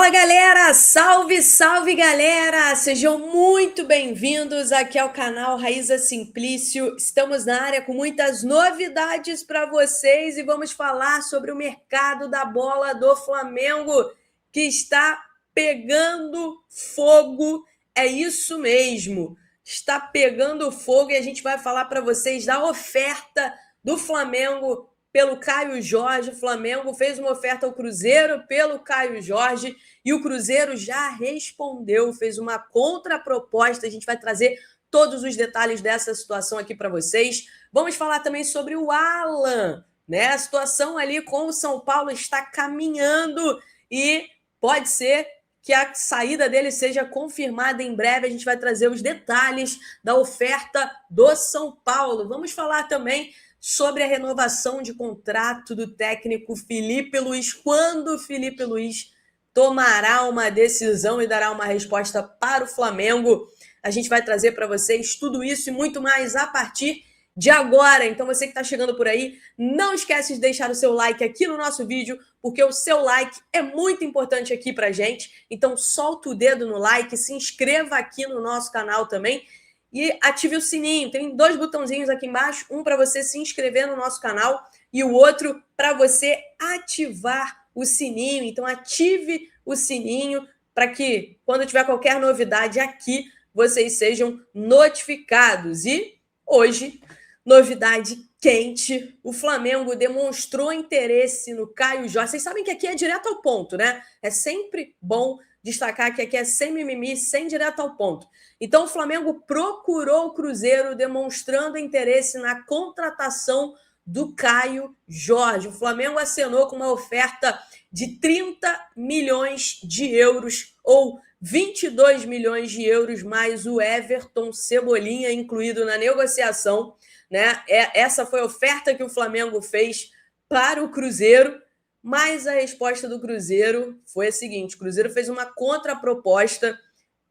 Fala galera, salve, salve galera! Sejam muito bem-vindos aqui ao canal Raíza Simplício. Estamos na área com muitas novidades para vocês e vamos falar sobre o mercado da bola do Flamengo que está pegando fogo. É isso mesmo, está pegando fogo e a gente vai falar para vocês da oferta do Flamengo pelo Caio Jorge. O Flamengo fez uma oferta ao Cruzeiro pelo Caio Jorge e o Cruzeiro já respondeu, fez uma contraproposta. A gente vai trazer todos os detalhes dessa situação aqui para vocês. Vamos falar também sobre o Alan, né? A situação ali com o São Paulo está caminhando e pode ser que a saída dele seja confirmada em breve. A gente vai trazer os detalhes da oferta do São Paulo. Vamos falar também sobre a renovação de contrato do técnico Felipe Luiz, quando o Felipe Luiz tomará uma decisão e dará uma resposta para o Flamengo. A gente vai trazer para vocês tudo isso e muito mais a partir de agora. Então você que está chegando por aí, não esquece de deixar o seu like aqui no nosso vídeo, porque o seu like é muito importante aqui para a gente. Então solta o dedo no like, se inscreva aqui no nosso canal também e ative o sininho. Tem dois botãozinhos aqui embaixo, um para você se inscrever no nosso canal e o outro para você ativar o sininho. Então ative o sininho para que quando tiver qualquer novidade aqui, vocês sejam notificados. E hoje, novidade quente, o Flamengo demonstrou interesse no Caio Jorge. Vocês sabem que aqui é direto ao ponto, né? É sempre bom destacar que aqui é sem mimimi, sem direto ao ponto. Então, o Flamengo procurou o Cruzeiro, demonstrando interesse na contratação do Caio Jorge. O Flamengo acenou com uma oferta de 30 milhões de euros, ou 22 milhões de euros, mais o Everton Cebolinha incluído na negociação, né? Essa foi a oferta que o Flamengo fez para o Cruzeiro. Mas a resposta do Cruzeiro foi a seguinte: o Cruzeiro fez uma contraproposta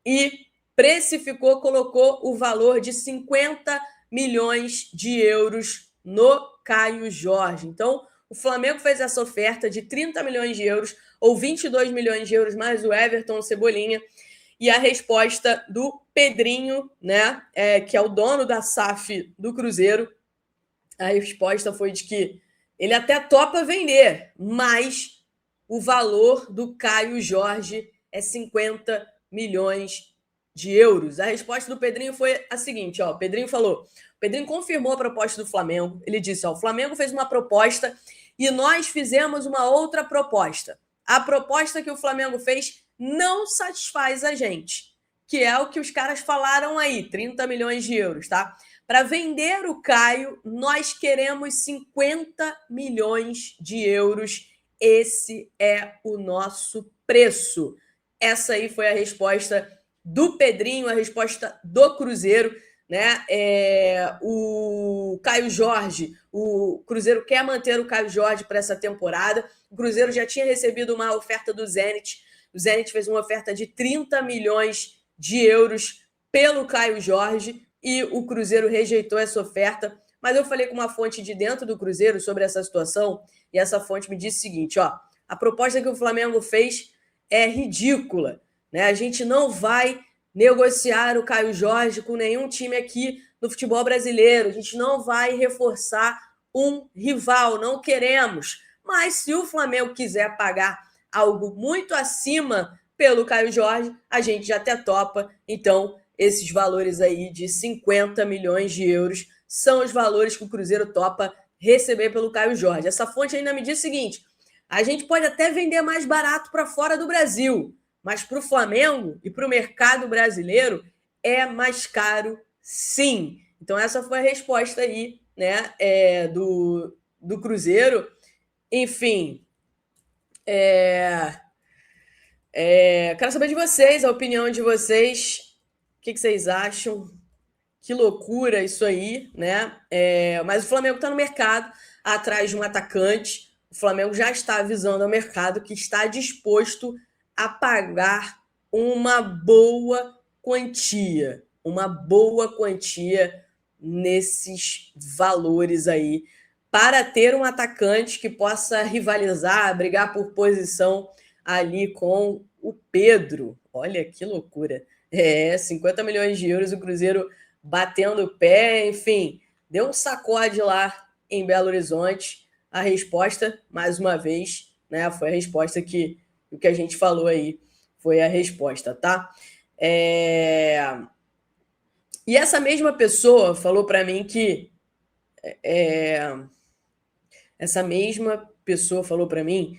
e precificou, colocou o valor de 50 milhões de euros no Caio Jorge. Então, o Flamengo fez essa oferta de 30 milhões de euros, ou 22 milhões de euros, mais o Everton Cebolinha, e a resposta do Pedrinho, né, que é o dono da SAF do Cruzeiro, a resposta foi de que ele até topa vender, mas o valor do Caio Jorge é 50 milhões de euros. A resposta do Pedrinho foi a seguinte, ó, o Pedrinho falou, o Pedrinho confirmou a proposta do Flamengo, ele disse, ó, o Flamengo fez uma proposta e nós fizemos uma outra proposta. A proposta que o Flamengo fez não satisfaz a gente, que é o que os caras falaram aí, 30 milhões de euros, tá? Para vender o Caio, nós queremos 50 milhões de euros. Esse é o nosso preço. Essa aí foi a resposta do Pedrinho, a resposta do Cruzeiro, né? O Caio Jorge, o Cruzeiro quer manter o Caio Jorge para essa temporada. O Cruzeiro já tinha recebido uma oferta do Zenit. O Zenit fez uma oferta de 30 milhões de euros pelo Caio Jorge e o Cruzeiro rejeitou essa oferta. Mas eu falei com uma fonte de dentro do Cruzeiro sobre essa situação e essa fonte me disse o seguinte, ó, a proposta que o Flamengo fez é ridícula, né? A gente não vai negociar o Caio Jorge com nenhum time aqui no futebol brasileiro, a gente não vai reforçar um rival, não queremos. Mas se o Flamengo quiser pagar algo muito acima pelo Caio Jorge, a gente já até topa. Então, esses valores aí de 50 milhões de euros são os valores que o Cruzeiro topa receber pelo Caio Jorge. Essa fonte ainda me diz o seguinte, a gente pode até vender mais barato para fora do Brasil, mas para o Flamengo e para o mercado brasileiro é mais caro sim. Então essa foi a resposta aí, né, do Cruzeiro. Enfim, quero saber de vocês, a opinião de vocês. O que vocês acham? Que loucura isso aí, né? Mas o Flamengo está no mercado, atrás de um atacante. O Flamengo já está avisando ao mercado que está disposto a pagar uma boa quantia nesses valores aí, para ter um atacante que possa rivalizar, brigar por posição ali com o Pedro. Olha que loucura. 50 milhões de euros, o Cruzeiro batendo o pé, enfim, deu um sacode lá em Belo Horizonte. A resposta, mais uma vez, né, foi a resposta que o que a gente falou aí foi a resposta, tá? E essa mesma pessoa falou para mim que essa mesma pessoa falou para mim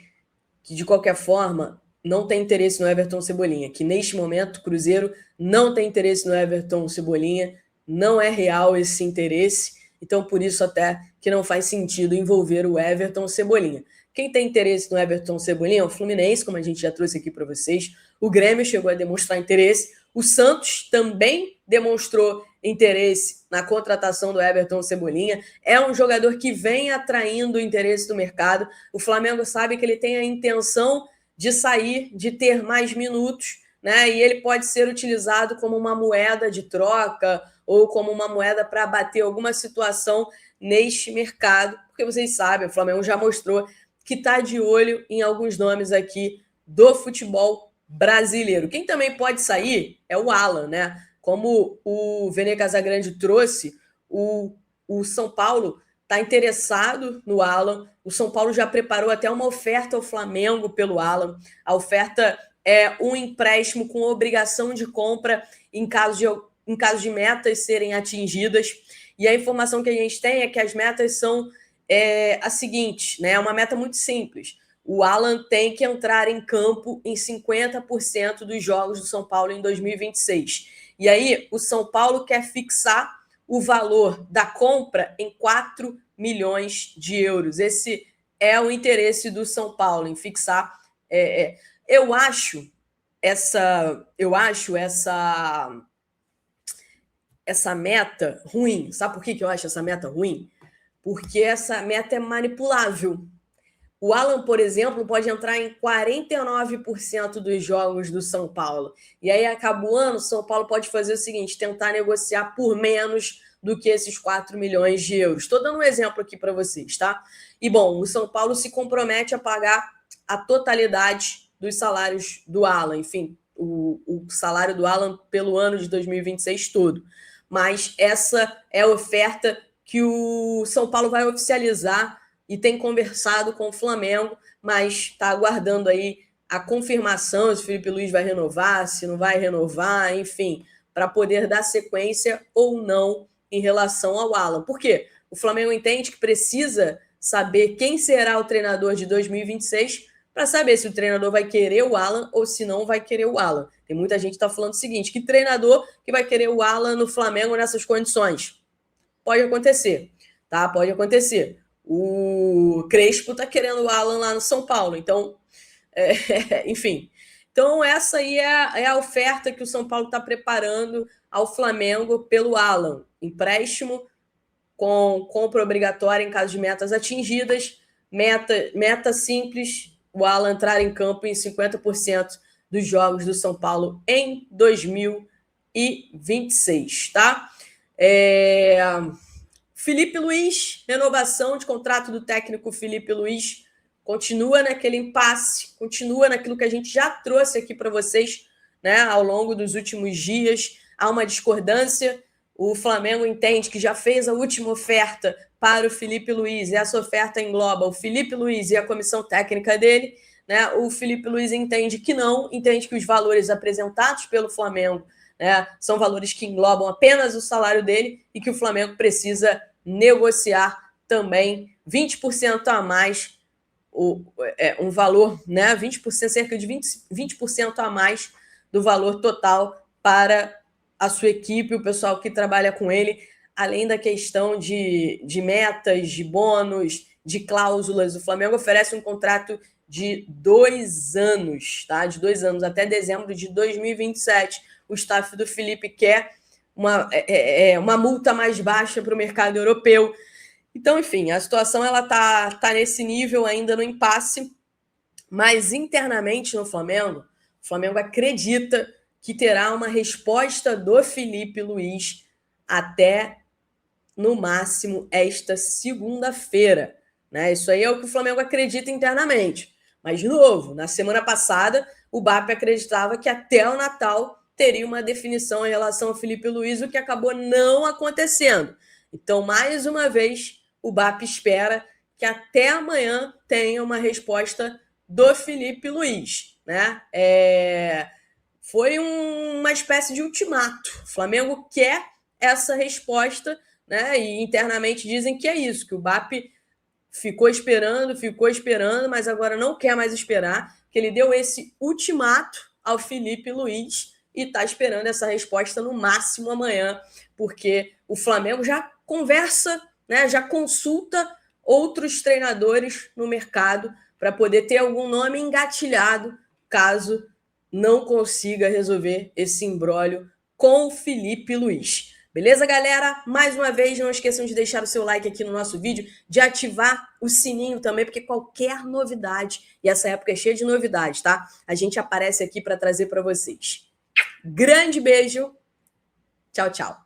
que, de qualquer forma, não tem interesse no Everton Cebolinha, que neste momento o Cruzeiro não tem interesse no Everton Cebolinha, não é real esse interesse, então por isso até que não faz sentido envolver o Everton Cebolinha. Quem tem interesse no Everton Cebolinha é o Fluminense, como a gente já trouxe aqui para vocês, o Grêmio chegou a demonstrar interesse, o Santos também demonstrou interesse na contratação do Everton Cebolinha. É um jogador que vem atraindo o interesse do mercado. O Flamengo sabe que ele tem a intenção de sair, de ter mais minutos, né? E ele pode ser utilizado como uma moeda de troca ou como uma moeda para abater alguma situação neste mercado, porque vocês sabem, o Flamengo já mostrou que está de olho em alguns nomes aqui do futebol brasileiro. Quem também pode sair é o Alan, né? Como o Vene Casagrande trouxe, o São Paulo está interessado no Alan. O São Paulo já preparou até uma oferta ao Flamengo pelo Alan. A oferta é um empréstimo com obrigação de compra em caso de metas serem atingidas. E a informação que a gente tem é que as metas são a seguinte, né? É uma meta muito simples. O Alan tem que entrar em campo em 50% dos jogos do São Paulo em 2026. E aí, o São Paulo quer fixar o valor da compra em 4 milhões de euros. Esse é o interesse do São Paulo, em fixar. Eu acho essa meta ruim. Sabe por que eu acho essa meta ruim? Porque essa meta é manipulável. O Alan, por exemplo, pode entrar em 49% dos jogos do São Paulo. E aí, acaba o ano, o São Paulo pode fazer o seguinte, tentar negociar por menos do que esses 4 milhões de euros. Estou dando um exemplo aqui para vocês, tá? E, bom, o São Paulo se compromete a pagar a totalidade dos salários do Alan. Enfim, o salário do Alan pelo ano de 2026 todo. Mas essa é a oferta que o São Paulo vai oficializar e tem conversado com o Flamengo, mas está aguardando aí a confirmação se o Felipe Luiz vai renovar, se não vai renovar, enfim, para poder dar sequência ou não em relação ao Alan. Por quê? O Flamengo entende que precisa saber quem será o treinador de 2026 para saber se o treinador vai querer o Alan ou se não vai querer o Alan. Tem muita gente que está falando o seguinte, que treinador que vai querer o Alan no Flamengo nessas condições? Pode acontecer, tá? Pode acontecer. O Crespo está querendo o Alan lá no São Paulo, então, enfim. Então, essa aí é a oferta que o São Paulo está preparando ao Flamengo pelo Alan. Empréstimo com compra obrigatória em caso de metas atingidas, meta simples, o Alan entrar em campo em 50% dos jogos do São Paulo em 2026, tá? Felipe Luiz, renovação de contrato do técnico Felipe Luiz, continua naquele impasse, continua naquilo que a gente já trouxe aqui para vocês, né, ao longo dos últimos dias. Há uma discordância, o Flamengo entende que já fez a última oferta para o Felipe Luiz, e essa oferta engloba o Felipe Luiz e a comissão técnica dele, né? O Felipe Luiz entende que não, entende que os valores apresentados pelo Flamengo, né, são valores que englobam apenas o salário dele e que o Flamengo precisa negociar também 20% a mais, um valor, né, 20%, cerca de 20% a mais do valor total para a sua equipe, o pessoal que trabalha com ele, além da questão de metas, de bônus, de cláusulas. O Flamengo oferece um contrato de 2 anos, tá? De 2 anos, até dezembro de 2027. O staff do Felipe quer uma multa mais baixa para o mercado europeu. Então, enfim, a situação ela tá nesse nível ainda no impasse, mas internamente no Flamengo, o Flamengo acredita que terá uma resposta do Felipe Luiz até, no máximo, esta segunda-feira, né? Isso aí é o que o Flamengo acredita internamente, Mas, de novo, na semana passada, o BAP acreditava que até o Natal teria uma definição em relação ao Felipe Luiz, o que acabou não acontecendo. Então, mais uma vez, o BAP espera que até amanhã tenha uma resposta do Felipe Luiz, né? Foi uma espécie de ultimato. O Flamengo quer essa resposta, né? E internamente dizem que é isso, que o BAP ficou esperando, mas agora não quer mais esperar, que ele deu esse ultimato ao Felipe Luiz e está esperando essa resposta no máximo amanhã, porque o Flamengo já conversa, né, já consulta outros treinadores no mercado para poder ter algum nome engatilhado caso não consiga resolver esse imbróglio com o Felipe Luiz. Beleza, galera? Mais uma vez, não esqueçam de deixar o seu like aqui no nosso vídeo, de ativar o sininho também, porque qualquer novidade, e essa época é cheia de novidades, tá? A gente aparece aqui para trazer para vocês. Grande beijo. Tchau, tchau.